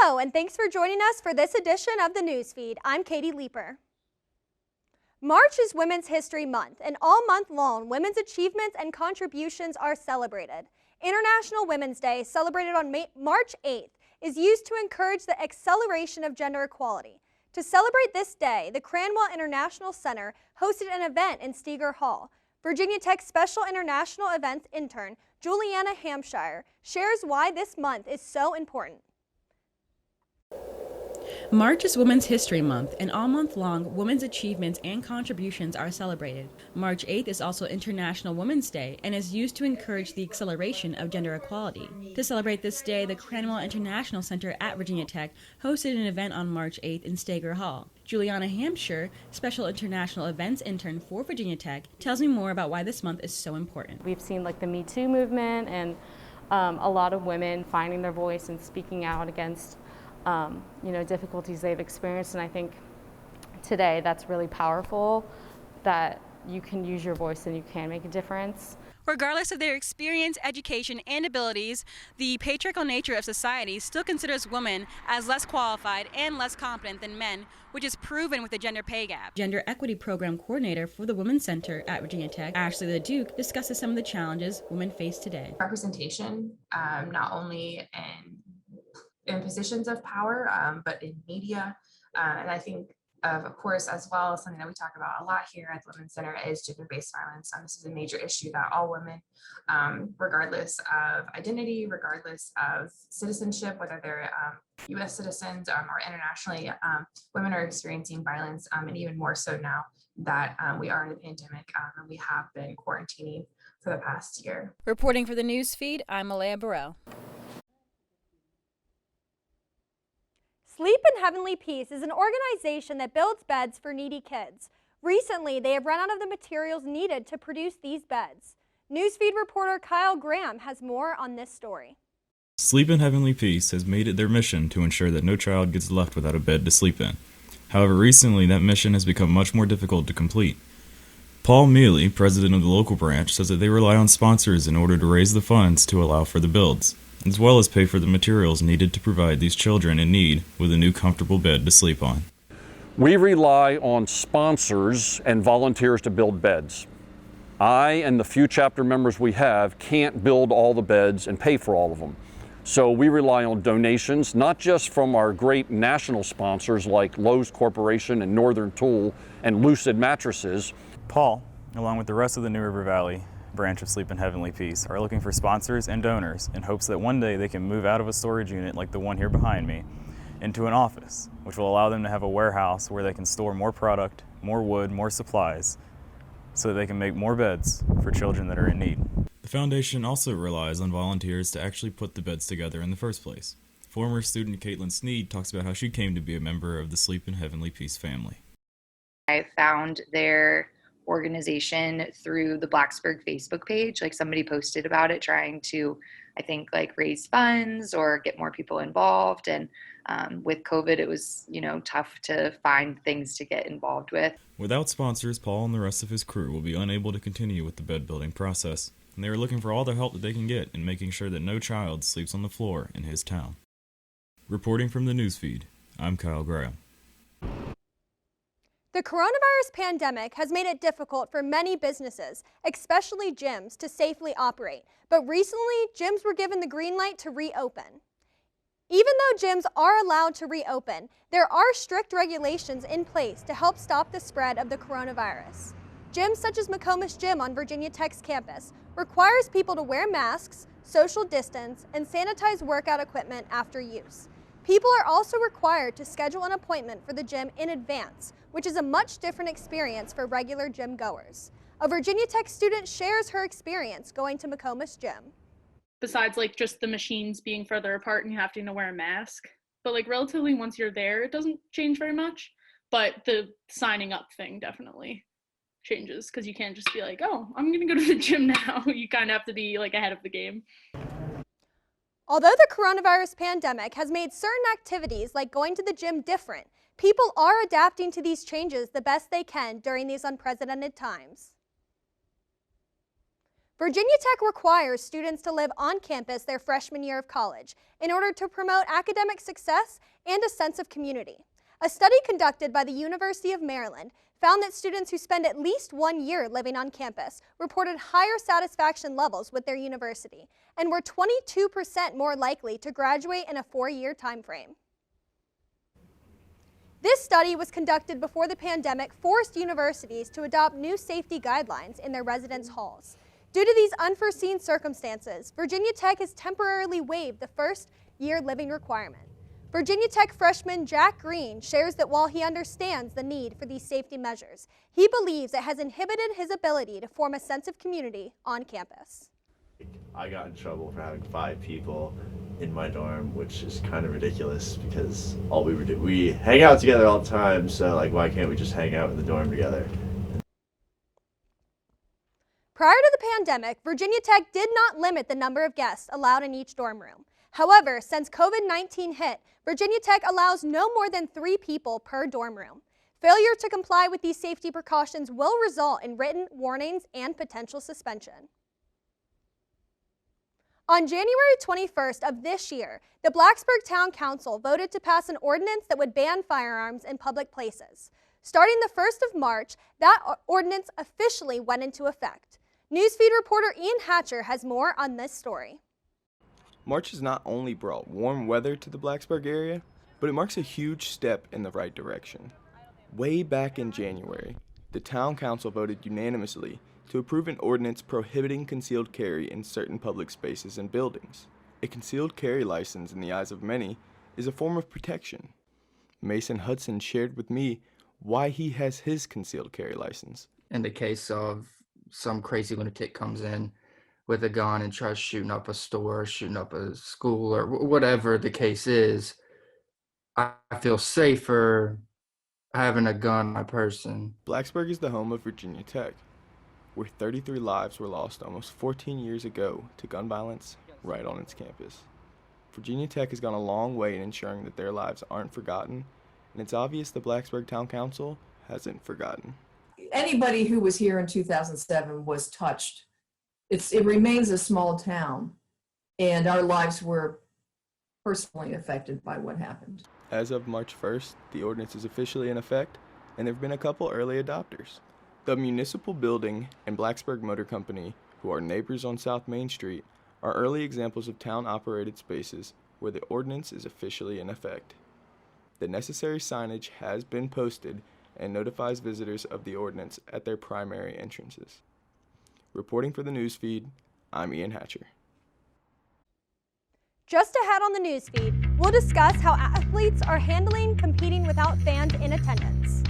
Hello, and thanks for joining us for this edition of the Newsfeed. I'm Katie Leeper. March is Women's History Month, and all month long, women's achievements and contributions are celebrated. International Women's Day, celebrated on March 8th, is used to encourage the acceleration of gender equality. To celebrate this day, the Cranwell International Center hosted an event in Steger Hall. Virginia Tech's Special International Events intern, Juliana Hampshire, shares why this month is so important. March is Women's History Month, and all month long, women's achievements and contributions are celebrated. March 8th is also International Women's Day and is used to encourage the acceleration of gender equality. To celebrate this day, the Cranwell International Center at Virginia Tech hosted an event on March 8th in Steger Hall. Juliana Hampshire, Special International Events intern for Virginia Tech, tells me more about why this month is so important. We've seen the Me Too movement and a lot of women finding their voice and speaking out against difficulties they've experienced, and I think today that's really powerful that you can use your voice and you can make a difference. Regardless of their experience, education, and abilities, the patriarchal nature of society still considers women as less qualified and less competent than men, which is proven with the gender pay gap. Gender Equity Program Coordinator for the Women's Center at Virginia Tech, Ashley LeDuc, discusses some of the challenges women face today. Representation, not only in positions of power, but in media. And I think, of course, as well, something that we talk about a lot here at the Women's Center is gender-based violence. This is a major issue that all women, regardless of identity, regardless of citizenship, whether they're U.S. citizens or internationally, women are experiencing violence, and even more so now that we are in a pandemic and we have been quarantining for the past year. Reporting for the Newsfeed, I'm Alea Burrell. Sleep in Heavenly Peace is an organization that builds beds for needy kids. Recently, they have run out of the materials needed to produce these beds. Newsfeed reporter Kyle Graham has more on this story. Sleep in Heavenly Peace has made it their mission to ensure that no child gets left without a bed to sleep in. However, recently that mission has become much more difficult to complete. Paul Mealy, president of the local branch, says that they rely on sponsors in order to raise the funds to allow for the builds, as well as pay for the materials needed to provide these children in need with a new comfortable bed to sleep on. We rely on sponsors and volunteers to build beds. I and the few chapter members we have can't build all the beds and pay for all of them. So we rely on donations, not just from our great national sponsors like Lowe's Corporation and Northern Tool and Lucid Mattresses. Paul, along with the rest of the New River Valley branch of Sleep in Heavenly Peace, are looking for sponsors and donors in hopes that one day they can move out of a storage unit like the one here behind me into an office, which will allow them to have a warehouse where they can store more product, more wood, more supplies, so that they can make more beds for children that are in need. The foundation also relies on volunteers to actually put the beds together in the first place. Former student Caitlin Sneed talks about how she came to be a member of the Sleep in Heavenly Peace family. I found their organization through the Blacksburg Facebook page. Somebody posted about it, trying to, I think, raise funds or get more people involved. And with COVID, it was, tough to find things to get involved with. Without sponsors, Paul and the rest of his crew will be unable to continue with the bed building process, and they are looking for all the help that they can get in making sure that no child sleeps on the floor in his town. Reporting from the Newsfeed, I'm Kyle Graham. The coronavirus pandemic has made it difficult for many businesses, especially gyms, to safely operate. But recently, gyms were given the green light to reopen. Even though gyms are allowed to reopen, there are strict regulations in place to help stop the spread of the coronavirus. Gyms such as McComas Gym on Virginia Tech's campus requires people to wear masks, social distance, and sanitize workout equipment after use. People are also required to schedule an appointment for the gym in advance, which is a much different experience for regular gym goers. A Virginia Tech student shares her experience going to McComas Gym. Besides just the machines being further apart and you having to wear a mask, but relatively once you're there, it doesn't change very much. But the signing up thing definitely changes, because you can't just be oh, I'm gonna go to the gym now. You kind of have to be ahead of the game. Although the coronavirus pandemic has made certain activities like going to the gym different, people are adapting to these changes the best they can during these unprecedented times. Virginia Tech requires students to live on campus their freshman year of college in order to promote academic success and a sense of community. A study conducted by the University of Maryland found that students who spend at least 1 year living on campus reported higher satisfaction levels with their university and were 22% more likely to graduate in a 4-year time frame. This study was conducted before the pandemic forced universities to adopt new safety guidelines in their residence halls. Due to these unforeseen circumstances, Virginia Tech has temporarily waived the first-year living requirement. Virginia Tech freshman Jack Green shares that while he understands the need for these safety measures, he believes it has inhibited his ability to form a sense of community on campus. I got in trouble for having 5 people in my dorm, which is kind of ridiculous because all we hang out together all the time, so like why can't we just hang out in the dorm together? Prior to the pandemic, Virginia Tech did not limit the number of guests allowed in each dorm room. However, since COVID-19 hit, Virginia Tech allows no more than 3 people per dorm room. Failure to comply with these safety precautions will result in written warnings and potential suspension. On January 21st of this year, the Blacksburg Town Council voted to pass an ordinance that would ban firearms in public places. Starting the 1st of March, that ordinance officially went into effect. Newsfeed reporter Ian Hatcher has more on this story. March has not only brought warm weather to the Blacksburg area, but it marks a huge step in the right direction. Way back in January, the Town Council voted unanimously to approve an ordinance prohibiting concealed carry in certain public spaces and buildings. A concealed carry license, in the eyes of many, is a form of protection. Mason Hudson shared with me why he has his concealed carry license. In the case of some crazy lunatic comes in with a gun and tries shooting up a store, shooting up a school, or whatever the case is, I feel safer having a gun on my person. Blacksburg is the home of Virginia Tech, where 33 lives were lost almost 14 years ago to gun violence right on its campus. Virginia Tech has gone a long way in ensuring that their lives aren't forgotten, and it's obvious the Blacksburg Town Council hasn't forgotten. Anybody who was here in 2007 was touched. It remains a small town, and our lives were personally affected by what happened. As of March 1st, the ordinance is officially in effect, and there have been a couple early adopters. The municipal building and Blacksburg Motor Company, who are neighbors on South Main Street, are early examples of town-operated spaces where the ordinance is officially in effect. The necessary signage has been posted and notifies visitors of the ordinance at their primary entrances. Reporting for the Newsfeed, I'm Ian Hatcher. Just ahead on the Newsfeed, we'll discuss how athletes are handling competing without fans in attendance.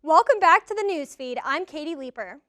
Welcome back to the Newsfeed. I'm Katie Leeper.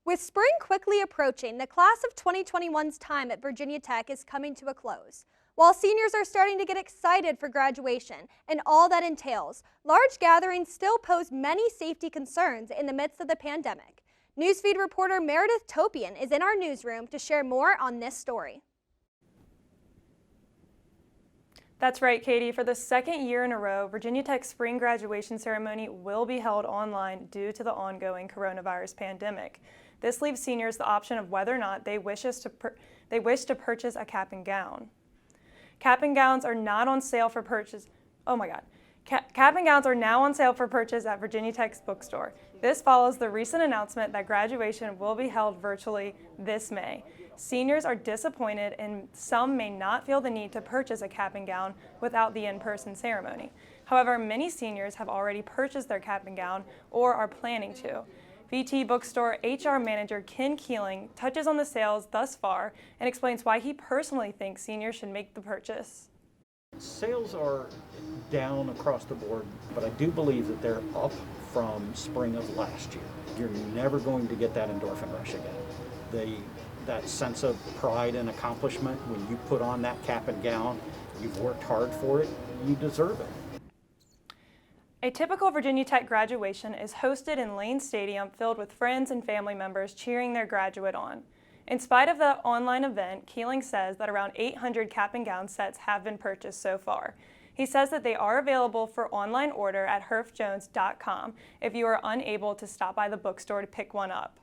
With spring quickly approaching, the class of 2021's time at Virginia Tech is coming to a close. While seniors are starting to get excited for graduation and all that entails, large gatherings still pose many safety concerns in the midst of the pandemic. Newsfeed reporter Meredith Topian is in our newsroom to share more on this story. That's right, Katie. For the second year in a row, Virginia Tech's spring graduation ceremony will be held online due to the ongoing coronavirus pandemic. This leaves seniors the option of whether or not they wish to purchase a cap and gown. Cap and gowns are not on sale for purchase. Oh my God. Cap and gowns are now on sale for purchase at Virginia Tech's bookstore. This follows the recent announcement that graduation will be held virtually this May. Seniors are disappointed and some may not feel the need to purchase a cap and gown without the in-person ceremony. However, many seniors have already purchased their cap and gown or are planning to. VT Bookstore HR Manager Ken Keeling touches on the sales thus far and explains why he personally thinks seniors should make the purchase. Sales are down across the board, but I do believe that they're up from spring of last year. You're never going to get that endorphin rush again. That sense of pride and accomplishment when you put on that cap and gown, you've worked hard for it, you deserve it. A typical Virginia Tech graduation is hosted in Lane Stadium filled with friends and family members cheering their graduate on. In spite of the online event, Keeling says that around 800 cap and gown sets have been purchased so far. He says that they are available for online order at herfjones.com if you are unable to stop by the bookstore to pick one up.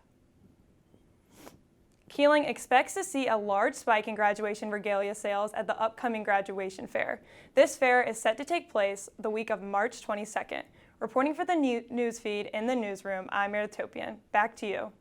Keeling expects to see a large spike in graduation regalia sales at the upcoming graduation fair. This fair is set to take place the week of March 22nd. Reporting for the news feed in the newsroom, I'm Meredith Topian. Back to you.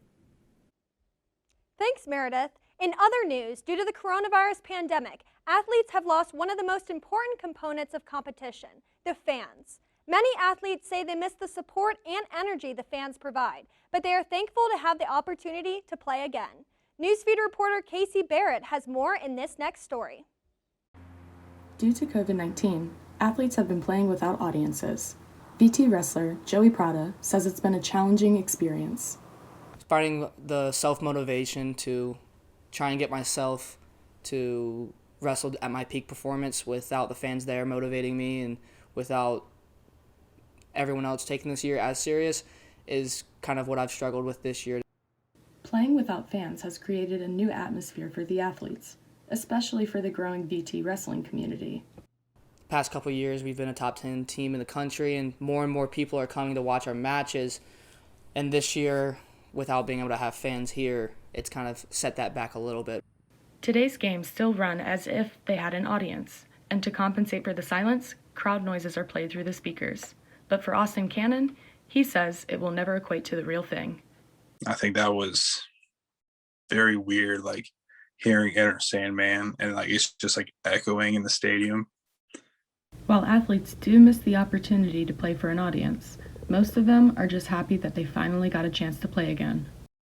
Thanks, Meredith. In other news, due to the coronavirus pandemic, athletes have lost one of the most important components of competition, the fans. Many athletes say they miss the support and energy the fans provide, but they are thankful to have the opportunity to play again. Newsfeed reporter Casey Barrett has more in this next story. Due to COVID-19, athletes have been playing without audiences. VT wrestler Joey Prada says it's been a challenging experience. Finding the self-motivation to try and get myself to wrestle at my peak performance without the fans there motivating me and without everyone else taking this year as serious is kind of what I've struggled with this year. Playing without fans has created a new atmosphere for the athletes, especially for the growing VT wrestling community. The past couple of years, we've been a top 10 team in the country, and more people are coming to watch our matches. And this year, without being able to have fans here, it's kind of set that back a little bit. Today's games still run as if they had an audience, and to compensate for the silence, crowd noises are played through the speakers. But for Austin Cannon, he says it will never equate to the real thing. I think that was very weird, like hearing Enter Sandman and like it's just like echoing in the stadium. While athletes do miss the opportunity to play for an audience, most of them are just happy that they finally got a chance to play again.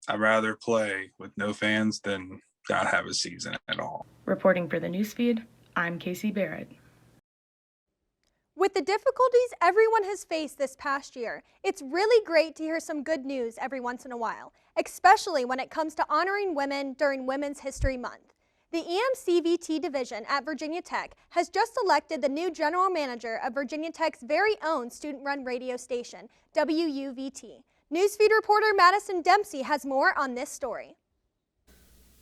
I'd rather play with no fans than not have a season at all. Reporting for the Newsfeed, I'm Casey Barrett. With the difficulties everyone has faced this past year, it's really great to hear some good news every once in a while, especially when it comes to honoring women during Women's History Month. The EMCVT division at Virginia Tech has just elected the new general manager of Virginia Tech's very own student-run radio station, WUVT. Newsfeed reporter Madison Dempsey has more on this story.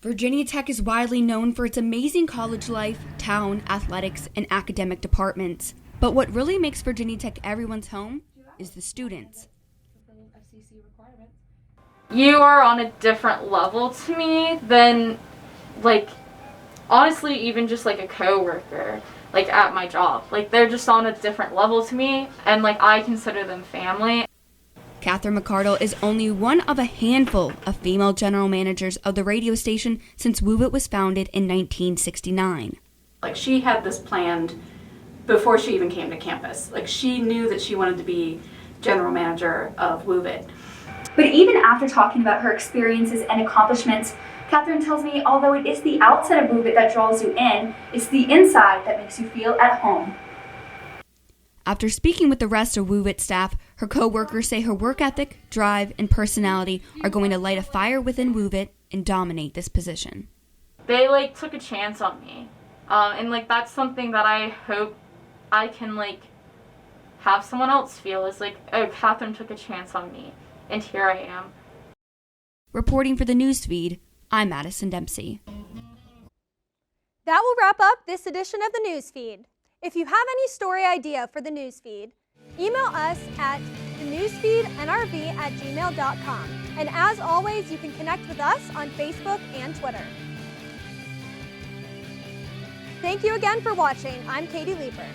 Virginia Tech is widely known for its amazing college life, town, athletics, and academic departments. But what really makes Virginia Tech everyone's home is the students. You are on a different level to me than, like, honestly, even just like a coworker, like at my job. Like, they're just on a different level to me, and like I consider them family. Catherine McCardle is only one of a handful of female general managers of the radio station since WUVIT was founded in 1969. Like, she had this planned before she even came to campus. Like, she knew that she wanted to be general manager of WUVIT. But even after talking about her experiences and accomplishments, Catherine tells me although it is the outside of WUVIT that draws you in, it's the inside that makes you feel at home. After speaking with the rest of WUVIT staff, her co-workers say her work ethic, drive, and personality are going to light a fire within WUVIT and dominate this position. They like took a chance on me, and like that's something that I hope I can like have someone else feel is like, oh, Catherine took a chance on me, and here I am. Reporting for the Newsfeed, I'm Madison Dempsey. That will wrap up this edition of the Newsfeed. If you have any story idea for the Newsfeed, email us at thenewsfeednrv@gmail.com. And as always, you can connect with us on Facebook and Twitter. Thank you again for watching. I'm Katie Leeper.